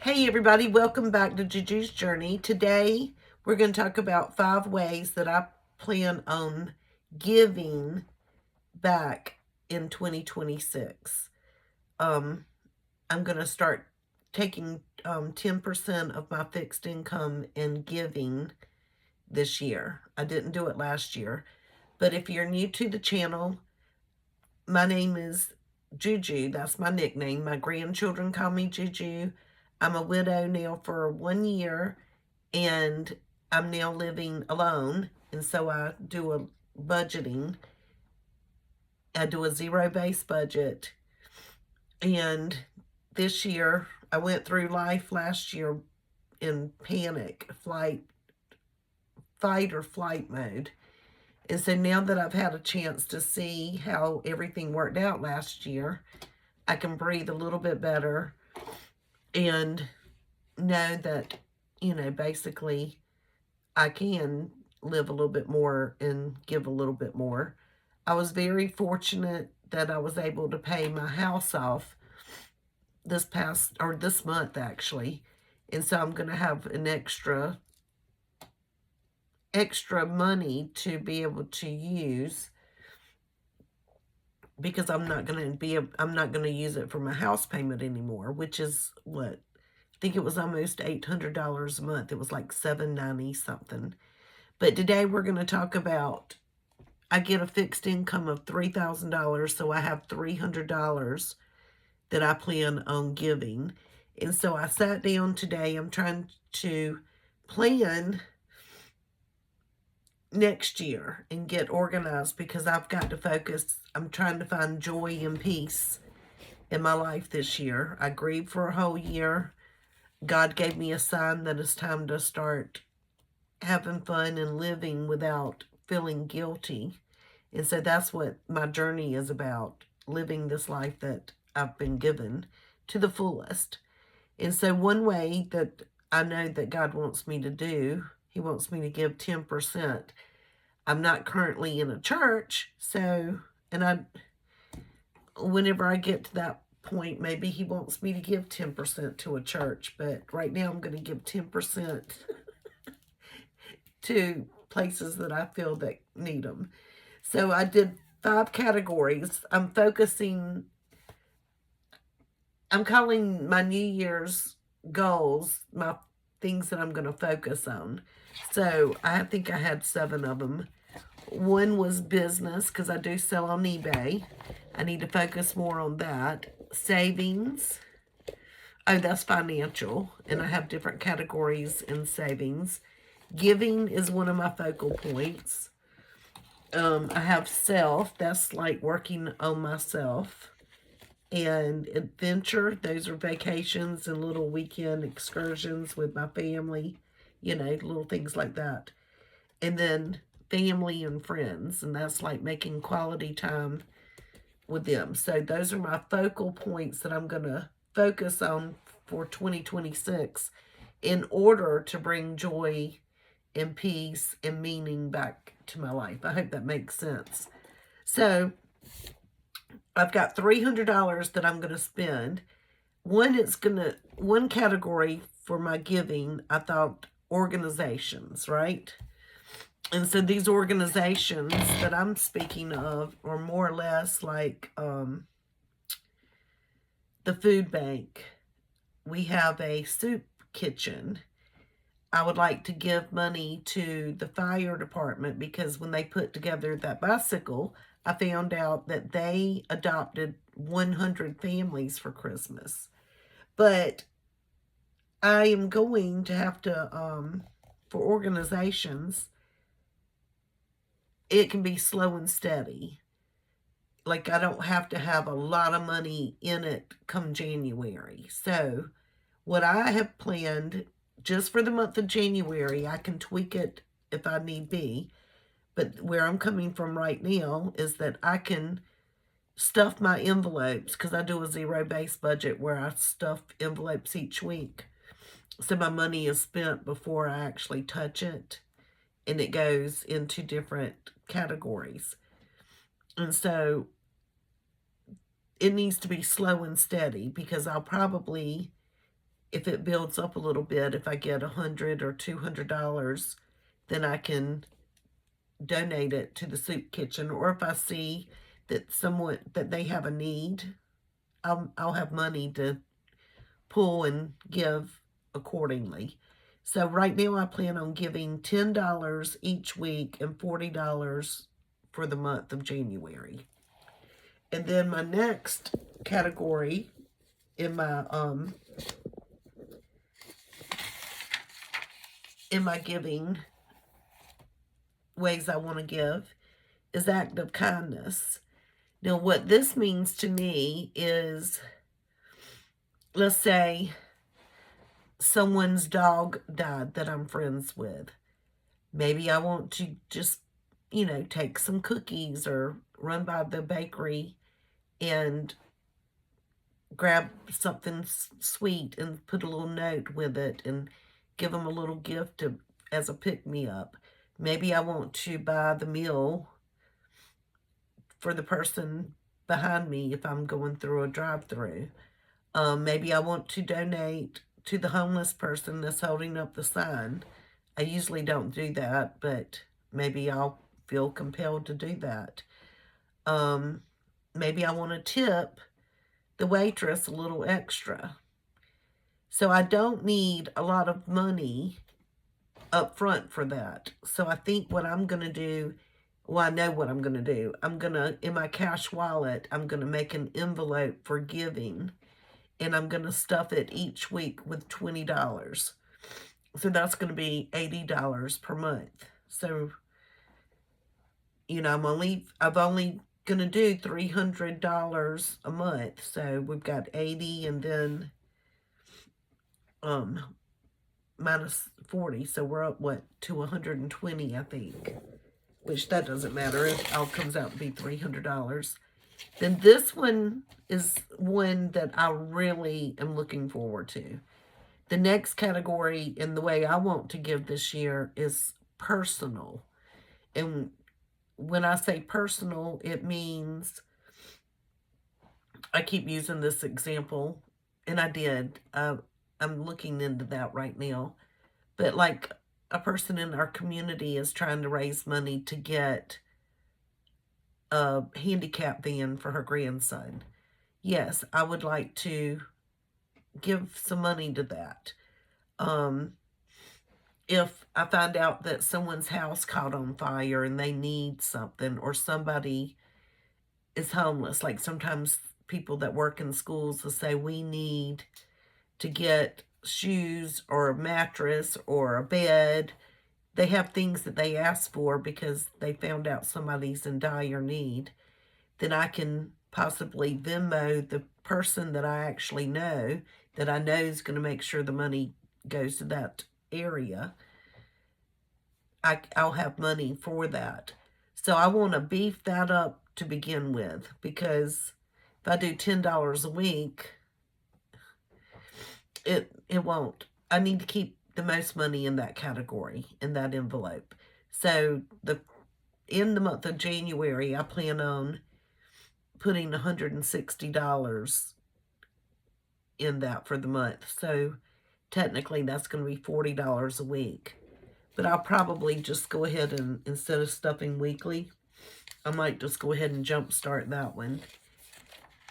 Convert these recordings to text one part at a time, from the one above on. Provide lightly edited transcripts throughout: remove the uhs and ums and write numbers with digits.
Hey everybody, welcome back to Juju's Journey. Today we're going to talk about 5 ways that I plan on giving back in 2026. Um, I'm going to start taking 10% of my fixed income and giving this year. I didn't do it last year, but if you're new to the channel, my name is Juju. That's my nickname. My grandchildren call me Juju. I'm a widow now for 1 year, and I'm now living alone. And so I do a budgeting. I do a zero-based budget. And this year, I went through life last year in panic, fight or flight mode. And so now that I've had a chance to see how everything worked out last year, I can breathe a little bit better and know that, basically I can live a little bit more and give a little bit more. I was very fortunate that I was able to pay my house off this month actually. And so I'm going to have an extra money to be able to use because I'm not going to use it for my house payment anymore, which is what I think it was almost $800 a month. It was like $790 something. But today we're going to talk about I get a fixed income of $3,000, so I have $300 that I plan on giving. And so I sat down today. I'm trying to plan next year and get organized because I've got to focus. I'm trying to find joy and peace in my life this year. I grieved for a whole year. God gave me a sign that it's time to start having fun and living without feeling guilty. And so that's what my journey is about, living this life that I've been given to the fullest. And so one way that I know that God wants me to do, He wants me to give 10%. I'm not currently in a church, so, whenever I get to that point, maybe He wants me to give 10% to a church, but right now I'm going to give 10% to places that I feel that need them. So I did 5 categories. I'm calling my New Year's goals my things that I'm going to focus on. So I think I had 7 of them. One was business because I do sell on eBay. I need to focus more on that. Savings. Oh, that's financial. And I have different categories in savings. Giving is one of my focal points. I have self. That's like working on myself. And adventure, those are vacations and little weekend excursions with my family, little things like that. And then family and friends, and that's like making quality time with them. So those are my focal points that I'm going to focus on for 2026 in order to bring joy and peace and meaning back to my life. I hope that makes sense. So I've got $300 that I'm going to spend. One category for my giving, I thought organizations, right? And so these organizations that I'm speaking of are more or less like the food bank. We have a soup kitchen. I would like to give money to the fire department because when they put together that bicycle, I found out that they adopted 100 families for Christmas. But I am going to have to, for organizations, it can be slow and steady. Like I don't have to have a lot of money in it come January. So what I have planned just for the month of January, I can tweak it if I need be. But where I'm coming from right now is that I can stuff my envelopes because I do a zero-based budget where I stuff envelopes each week. So my money is spent before I actually touch it, and it goes into different categories. And so it needs to be slow and steady because I'll probably if it builds up a little bit, if I get $100 or $200, then I can donate it to the soup kitchen. Or if I see that they have a need, I'll have money to pull and give accordingly. So right now I plan on giving $10 each week and $40 for the month of January. And then my next category in my giving ways I want to give is act of kindness. Now what this means to me is, let's say someone's dog died that I'm friends with. Maybe I want to just, take some cookies or run by the bakery and grab something sweet and put a little note with it and give them a little gift as a pick-me-up. Maybe I want to buy the meal for the person behind me if I'm going through a drive-through. Maybe I want to donate to the homeless person that's holding up the sign. I usually don't do that, but maybe I'll feel compelled to do that. Maybe I want to tip the waitress a little extra. So I don't need a lot of money up front for that. So I think what I'm going to do, well, I know what I'm going to do. In my cash wallet, I'm going to make an envelope for giving, and I'm going to stuff it each week with $20. So that's going to be $80 per month. So, I've only going to do $300 a month. So we've got 80 and then minus 40. So we're up, to 120, I think. Which that doesn't matter. It all comes out to be $300. Then this one is one that I really am looking forward to. The next category in the way I want to give this year is personal. And when I say personal, it means, I keep using this example, and I did. I'm looking into that right now. But like a person in our community is trying to raise money to get a handicap van for her grandson. Yes, I would like to give some money to that. If I find out that someone's house caught on fire and they need something, or somebody is homeless, like sometimes people that work in schools will say, we need to get shoes or a mattress or a bed. They have things that they ask for because they found out somebody's in dire need. Then I can possibly Venmo the person that I actually know, that I know is going to make sure the money goes to that area. I'll have money for that. So I want to beef that up to begin with, because if I do $10 a week, it won't. I need to keep the most money in that category, in that envelope. So in the month of January, I plan on putting $160 in that for the month. So technically that's going to be $40 a week. But I'll probably just go ahead and, instead of stuffing weekly, I might just go ahead and jumpstart that one.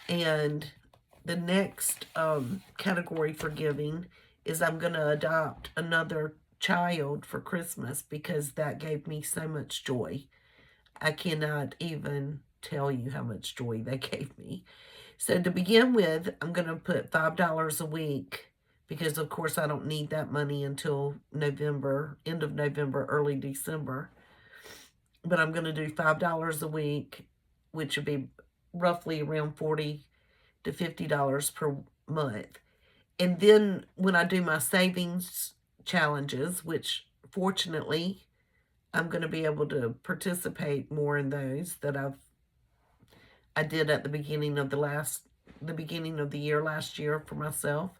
And the next category for giving is I'm going to adopt another child for Christmas, because that gave me so much joy. I cannot even tell you how much joy that gave me. So to begin with, I'm going to put $5 a week, because of course I don't need that money until November, end of November, early December. But I'm going to do $5 a week, which would be roughly around $40 to $50 per month. And then when I do my savings challenges, which fortunately I'm going to be able to participate more in those that I did at the beginning of the year last year for myself.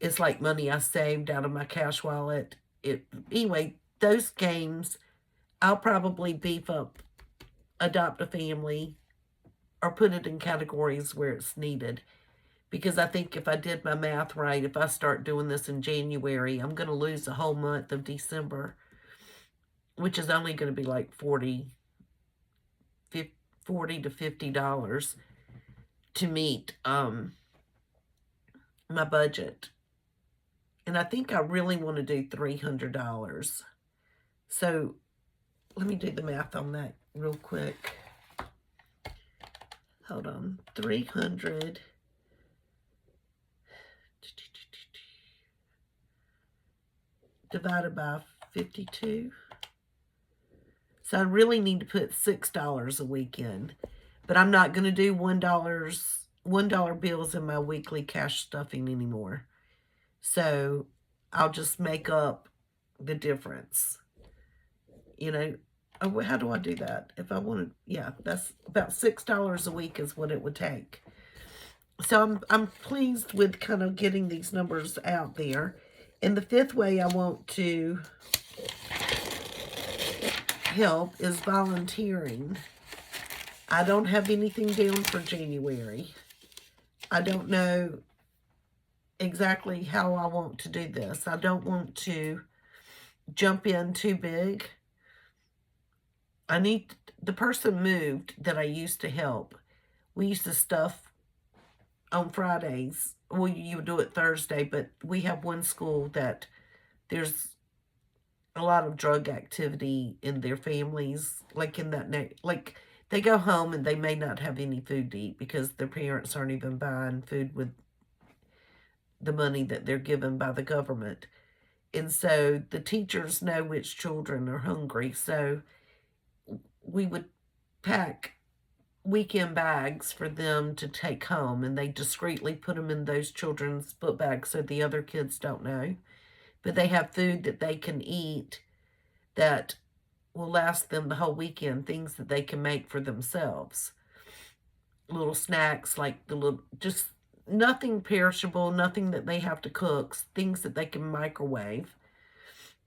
It's like money I saved out of my cash wallet. Anyway, those games, I'll probably beef up, adopt a family, or put it in categories where it's needed. because I think if I did my math right, if I start doing this in January, I'm going to lose the whole month of December, which is only going to be like $40 to $50 to meet my budget. And I think I really want to do $300. So let me do the math on that real quick. Hold on. 300 divided by 52. So I really need to put $6 a week in. But I'm not going to do $1 bills in my weekly cash stuffing anymore. So I'll just make up the difference. You know, oh, how do I do that? If I wanted, yeah, that's about $6 a week is what it would take. So I'm pleased with kind of getting these numbers out there. And the fifth way I want to help is volunteering. I don't have anything down for January. I don't know exactly how I want to do this. I don't want to jump in too big. The person moved that I used to help. We used to stuff on Fridays. Well, you would do it Thursday, but we have one school that there's a lot of drug activity in their families, like in that like they go home and they may not have any food to eat because their parents aren't even buying food with the money that they're given by the government. And so the teachers know which children are hungry. So we would pack weekend bags for them to take home, and they discreetly put them in those children's book bags so the other kids don't know. But they have food that they can eat that will last them the whole weekend, things that they can make for themselves. Little snacks, like just nothing perishable, nothing that they have to cook, things that they can microwave,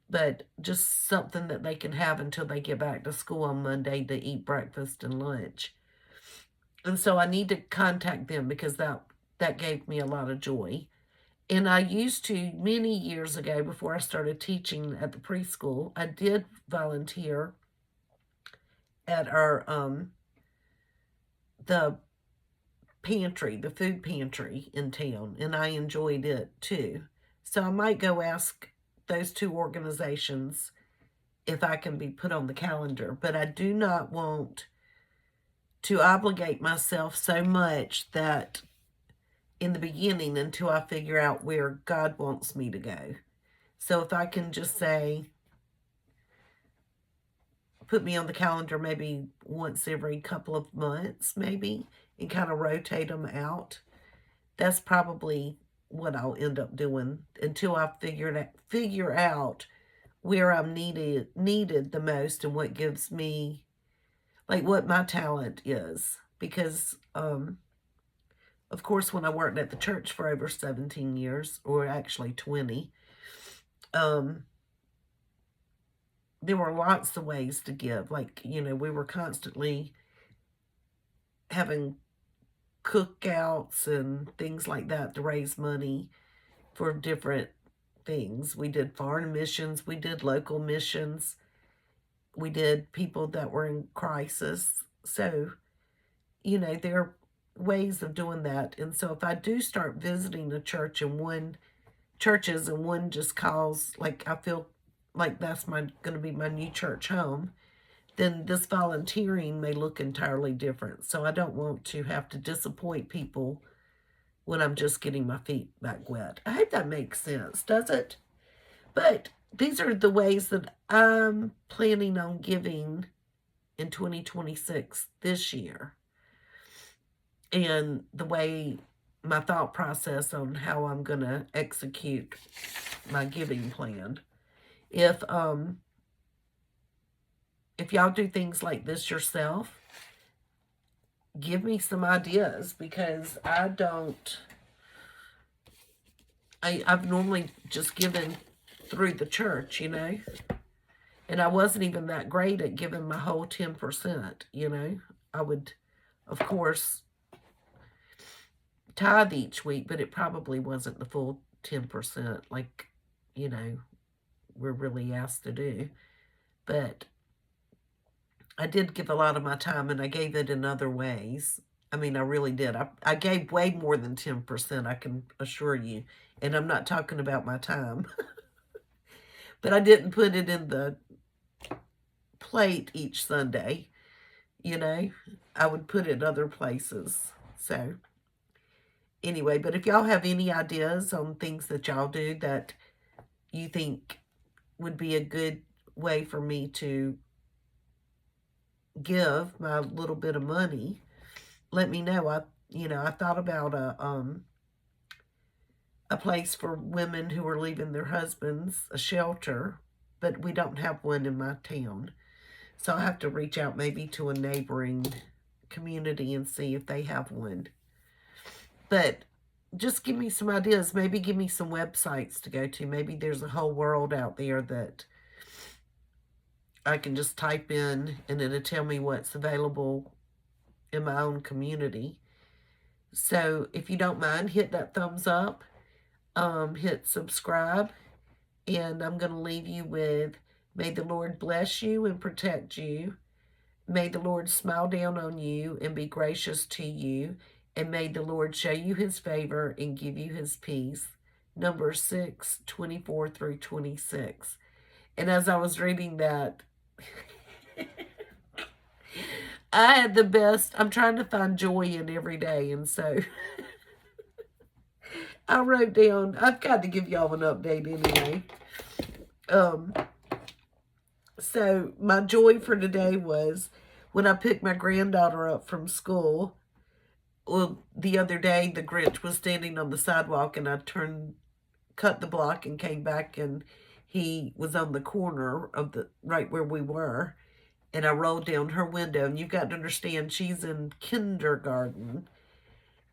but just something that they can have until they get back to school on Monday to eat breakfast and lunch. And so I need to contact them because that gave me a lot of joy. And I used to, many years ago, before I started teaching at the preschool, I did volunteer at our, the pantry, the food pantry in town, and I enjoyed it too. So I might go ask those two organizations if I can be put on the calendar, but I do not want to obligate myself so much that in the beginning until I figure out where God wants me to go. So if I can just say, put me on the calendar maybe once every couple of months, maybe, and kind of rotate them out, that's probably what I'll end up doing until I figure out where I'm needed the most and what gives me, like, what my talent is. Because of course, when I worked at the church for over 17 years, or actually 20, there were lots of ways to give. Like, we were constantly having cookouts and things like that to raise money for different things. We did foreign missions, we did local missions, we did people that were in crisis. So, there are ways of doing that. And so if I do start visiting a church and one just calls, like, I feel like that's going to be my new church home, then this volunteering may look entirely different. So I don't want to have to disappoint people when I'm just getting my feet back wet. I hope that makes sense, does it? But these are the ways that I'm planning on giving in 2026 this year. And the way, my thought process on how I'm going to execute my giving plan. If y'all do things like this yourself, give me some ideas, because I've normally just given through the church, and I wasn't even that great at giving my whole 10%, I would, of course, tithe each week, but it probably wasn't the full 10% like, we're really asked to do. But I did give a lot of my time, and I gave it in other ways. I mean, I really did. I gave way more than 10%, I can assure you. And I'm not talking about my time. But I didn't put it in the plate each Sunday, I would put it other places. So, anyway, but if y'all have any ideas on things that y'all do that you think would be a good way for me to give my little bit of money, let me know. I thought about a place for women who are leaving their husbands, a shelter, but we don't have one in my town. So I'll have to reach out maybe to a neighboring community and see if they have one. But just give me some ideas. Maybe give me some websites to go to. Maybe there's a whole world out there that I can just type in and it'll tell me what's available in my own community. So if you don't mind, hit that thumbs up, hit subscribe, and I'm going to leave you with, may the Lord bless you and protect you. May the Lord smile down on you and be gracious to you. And may the Lord show you his favor and give you his peace. Numbers 6:24 through 26. And as I was reading that, I had the best. I'm trying to find joy in every day. And so I wrote down, I've got to give y'all an update anyway. So my joy for today was when I picked my granddaughter up from school. Well, the other day, the Grinch was standing on the sidewalk, and I cut the block and came back, and he was on the corner of right where we were, and I rolled down her window, and you've got to understand, she's in kindergarten,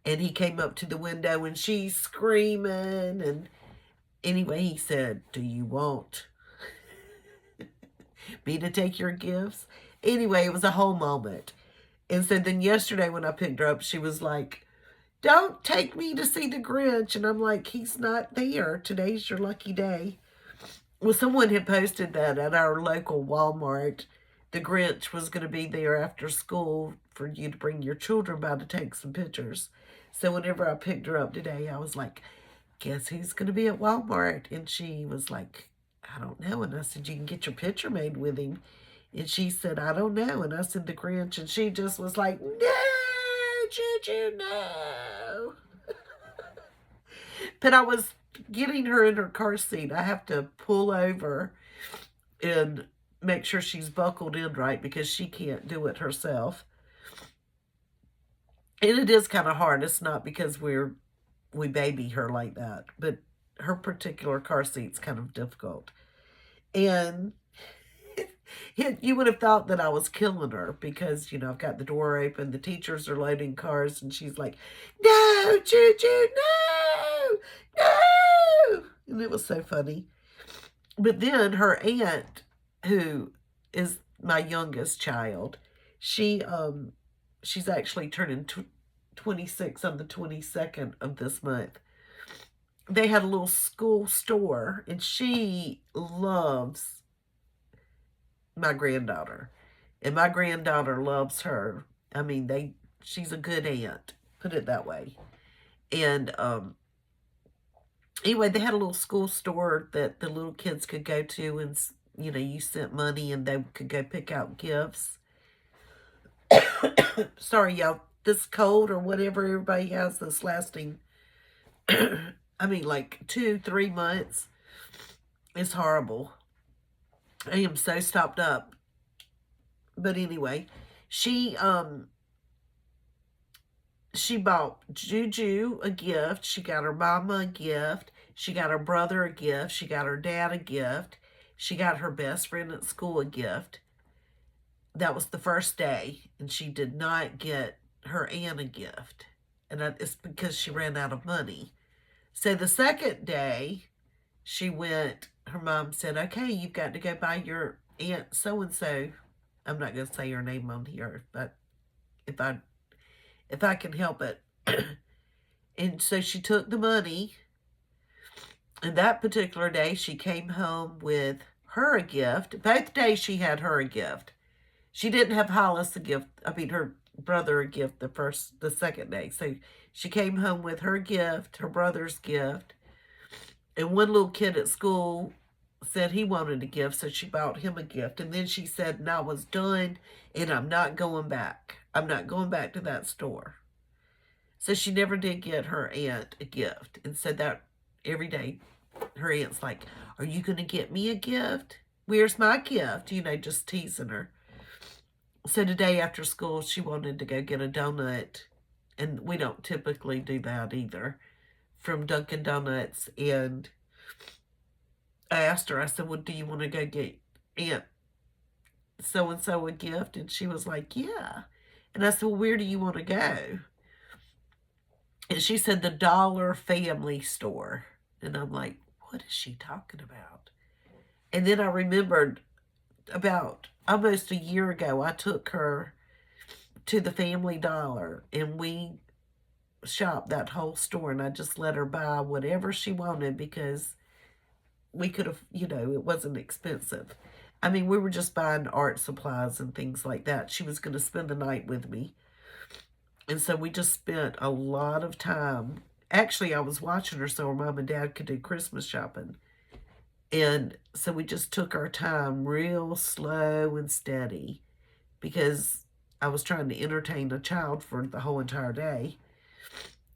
and he came up to the window, and she's screaming, and anyway, he said, "Do you want me to take your gifts?" Anyway, it was a whole moment. And so then yesterday when I picked her up, she was like, "Don't take me to see the Grinch." And I'm like, "He's not there. Today's your lucky day." Well, someone had posted that at our local Walmart. The Grinch was going to be there after school for you to bring your children by to take some pictures. So whenever I picked her up today, I was like, "Guess who's going to be at Walmart?" And she was like, "I don't know." And I said, "You can get your picture made with him." And she said, "I don't know." And I said, "The Grinch." And she just was like, "No, Juju, no." But I was getting her in her car seat. I have to pull over and make sure she's buckled in right because she can't do it herself. And it is kind of hard. It's not because we baby her like that, but her particular car seat's kind of difficult. And you would have thought that I was killing her because, I've got the door open, the teachers are loading cars, and she's like, "No, Juju, no, no." And it was so funny. But then her aunt, who is my youngest child, she's actually turning 26 on the 22nd of this month. They had a little school store, and she loves my granddaughter, and my granddaughter loves her. I mean, she's a good aunt, put it that way. And anyway, they had a little school store that the little kids could go to, and you sent money and they could go pick out gifts. Sorry, y'all, this cold or whatever everybody has that's lasting I mean, like 2-3 months. It's horrible. I am so stopped up. But anyway, she bought Juju a gift. She got her mama a gift. She got her brother a gift. She got her dad a gift. She got her best friend at school a gift. That was the first day, and she did not get her aunt a gift. And it's because she ran out of money. So the second day, her mom said, "Okay, you've got to go buy your aunt so-and-so." I'm not going to say her name on here, but if I can help it. And so she took the money, and that particular day she came home with her a gift. Both days she had her a gift. She didn't have Hollis a gift. I mean, her brother a gift the second day. So she came home with her gift, her brother's gift, and one little kid at school said he wanted a gift, so she bought him a gift. And then she said, and I was done, and I'm not going back. I'm not going back to that store. So she never did get her aunt a gift, and said that every day her aunt's like, are you going to get me a gift? Where's my gift? Just teasing her. So today after school, she wanted to go get a donut, and we don't typically do that either, from Dunkin' Donuts. And I asked her, I said, well, do you want to go get Aunt so-and-so a gift? And she was like, yeah. And I said, well, where do you want to go? And she said, the Dollar Family Store. And I'm like, what is she talking about? And then I remembered about almost a year ago, I took her to the Family Dollar, and we shopped that whole store, and I just let her buy whatever she wanted because we could have, it wasn't expensive. I mean, we were just buying art supplies and things like that. She was going to spend the night with me. And so we just spent a lot of time. Actually, I was watching her so her mom and dad could do Christmas shopping. And so we just took our time real slow and steady because I was trying to entertain a child for the whole entire day.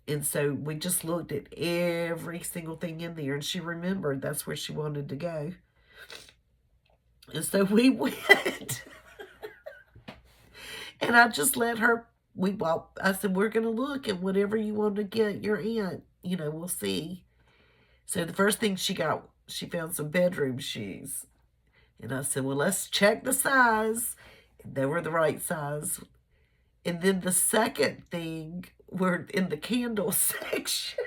And so we just looked at every single thing in there, and she remembered that's where she wanted to go. And so we went. And I just let her, I said, we're going to look at whatever you want to get your aunt. We'll see. So the first thing she got, she found some bedroom shoes. And I said, well, let's check the size. And they were the right size. And then the second thing, we're in the candle section.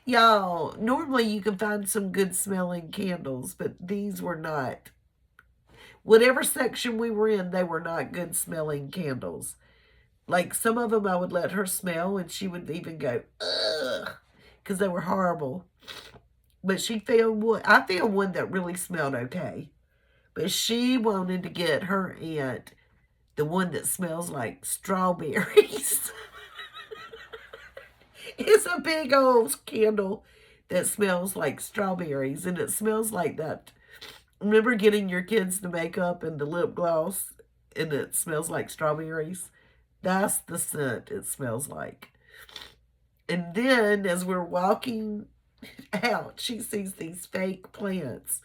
Y'all, normally you can find some good smelling candles, but these were not. Whatever section we were in, they were not good smelling candles. Like some of them I would let her smell, and she would even go, ugh, because they were horrible. But she found one. I found one that really smelled okay. But she wanted to get her aunt the one that smells like strawberries. It's a big old candle that smells like strawberries, and it smells like that. Remember getting your kids the makeup and the lip gloss, and it smells like strawberries? That's the scent it smells like. And then as we're walking out, she sees these fake plants.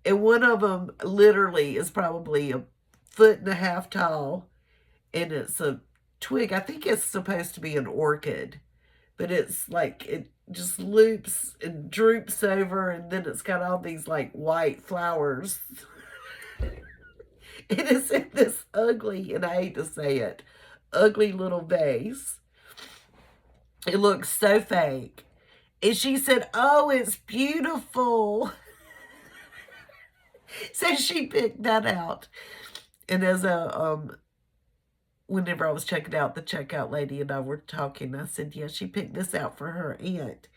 And one of them literally is probably 1.5 feet tall. And it's a twig. I think it's supposed to be an orchid. But it's like it just loops and droops over. And then it's got all these like white flowers. It is in this ugly, and I hate to say it, ugly little vase. It looks so fake. And she said, oh, it's beautiful. So she picked that out. And as whenever I was checking out, the checkout lady and I were talking, I said, yeah, she picked this out for her aunt.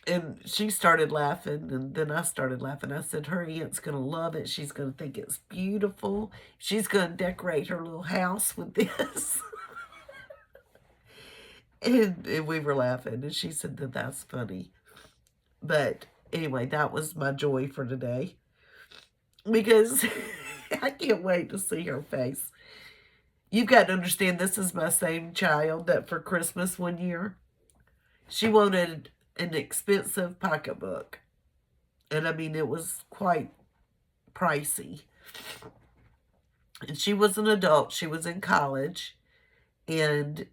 And she started laughing, and then I started laughing. I said, her aunt's going to love it. She's going to think it's beautiful. She's going to decorate her little house with this. And we were laughing, and she said that that's funny. But anyway, that was my joy for today. Because I can't wait to see her face. You've got to understand, this is my same child that for Christmas one year, she wanted an expensive pocketbook. And I mean, it was quite pricey. And she was an adult. She was in college. And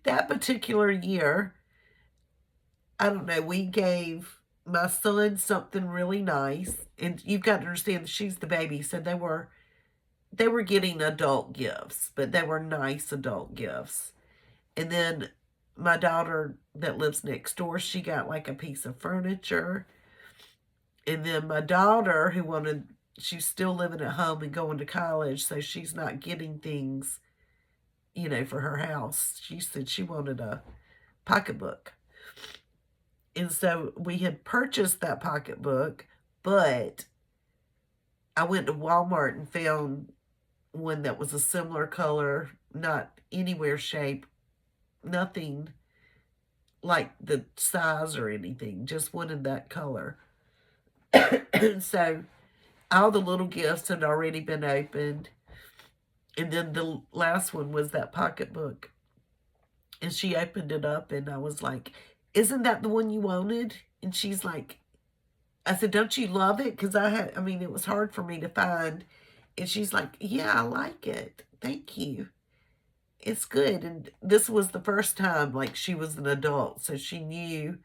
that particular year, I don't know, we gave my son something really nice. And you've got to understand, she's the baby. So they were getting adult gifts, but they were nice adult gifts. And then my daughter that lives next door, she got like a piece of furniture. And then my daughter she's still living at home and going to college, so she's not getting things you know, for her house. She said she wanted a pocketbook. And so we had purchased that pocketbook, but I went to Walmart and found one that was a similar color, not anywhere shape, nothing like the size or anything, just one in that color. So all the little gifts had already been opened. And then the last one was that pocketbook. And she opened it up and I was like, "Isn't that the one you wanted?" And she's like, I said, "Don't you love it?" Because I mean, it was hard for me to find. And she's like, "Yeah, I like it. Thank you. It's good." And this was the first time, like, she was an adult. So she knew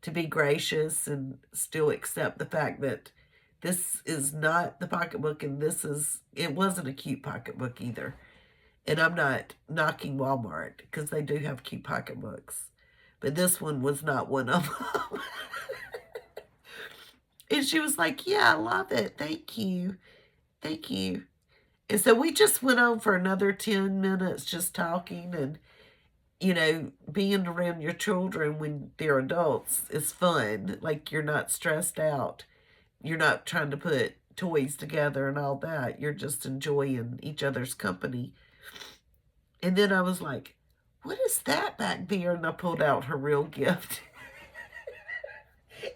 to be gracious and still accept the fact that this is not the pocketbook and it wasn't a cute pocketbook either. And I'm not knocking Walmart because they do have cute pocketbooks. But this one was not one of them. And she was like, "Yeah, I love it. Thank you. Thank you." And so we just went on for another 10 minutes just talking and, you know, being around your children when they're adults is fun. Like, you're not stressed out. You're not trying to put toys together and all that. You're just enjoying each other's company. And then I was like, "What is that back there?" And I pulled out her real gift.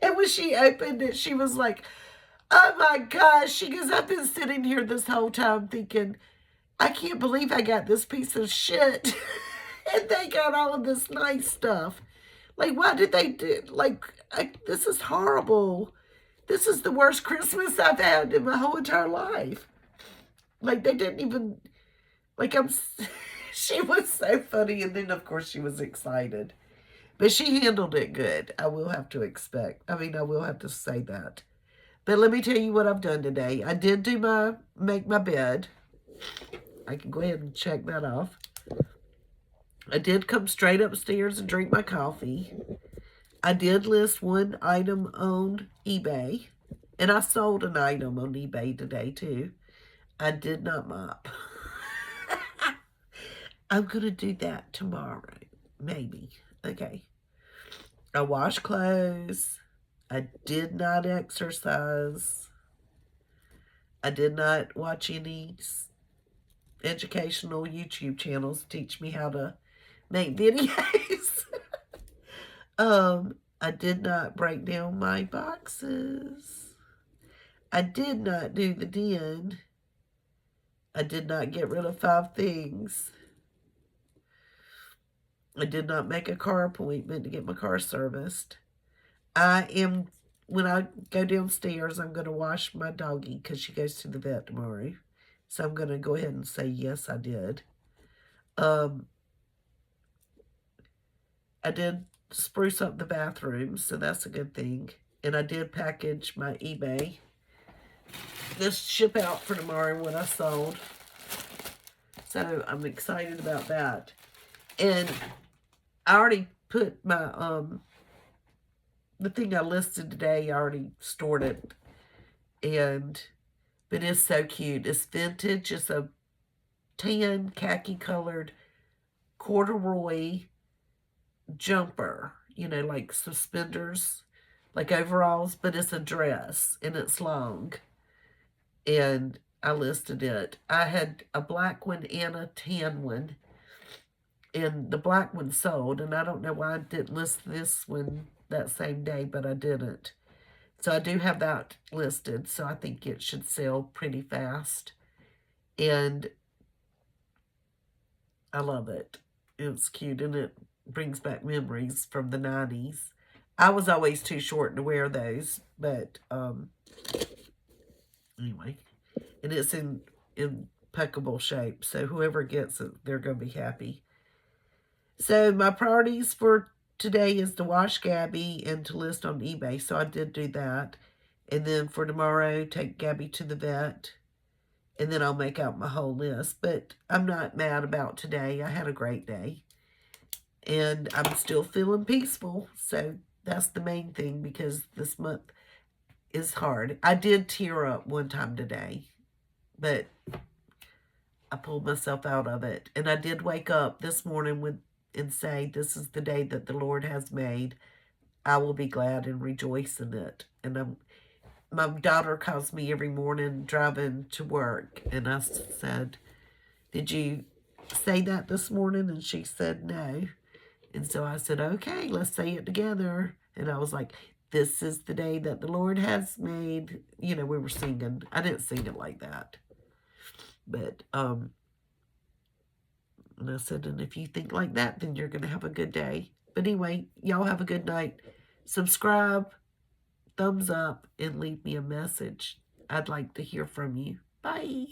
And when she opened it, she was like, "Oh my gosh." She goes, "I've been sitting here this whole time thinking, I can't believe I got this piece of shit." And they got all of this nice stuff. Like, why did they do, like, this is horrible. This is the worst Christmas I've had in my whole entire life. Like, they didn't even, like, she was so funny. And then, of course, she was excited. But she handled it good. I will have to I will have to say that. But let me tell you what I've done today. I did make my bed. I can go ahead and check that off. I did come straight upstairs and drink my coffee. I did list one item on eBay. And I sold an item on eBay today too. I did not mop. I'm going to do that tomorrow. Maybe. Okay. I washed clothes. I did not exercise. I did not watch any educational YouTube channels to teach me how to make videos. I did not break down my boxes. I did not do the den. I did not get rid of 5 things. I did not make a car appointment to get my car serviced. When I go downstairs, I'm going to wash my doggie because she goes to the vet tomorrow. So I'm going to go ahead and say, yes, I did. I did spruce up the bathroom, so that's a good thing. And I did package my eBay. This ship out for tomorrow what I sold. So I'm excited about that. And I already put my, the thing I listed today, I already stored it. But it's so cute. It's vintage. It's a tan, khaki colored corduroy jumper, you know, like suspenders, like overalls, but it's a dress and it's long. And I listed it. I had a black one and a tan one. And the black one sold, and I don't know why I didn't list this one that same day, but I didn't. So I do have that listed, so I think it should sell pretty fast. And I love it. It's cute, and it brings back memories from the 90s. I was always too short to wear those, but anyway. And it's in impeccable shape, so whoever gets it, they're going to be happy. So my priorities for today is to wash Gabby and to list on eBay. So I did do that. And then for tomorrow, take Gabby to the vet. And then I'll make out my whole list. But I'm not mad about today. I had a great day. And I'm still feeling peaceful. So that's the main thing because this month is hard. I did tear up one time today. But I pulled myself out of it. And I did wake up this morning and say, this is the day that the Lord has made. I will be glad and rejoice in it. And my daughter calls me every morning driving to work. And I said, did you say that this morning? And she said, no. And so I said, okay, let's say it together. And I was like, this is the day that the Lord has made. You know, we were singing. I didn't sing it like that. But, and I said, and if you think like that, then you're going to have a good day. But anyway, y'all have a good night. Subscribe, thumbs up, and leave me a message. I'd like to hear from you. Bye.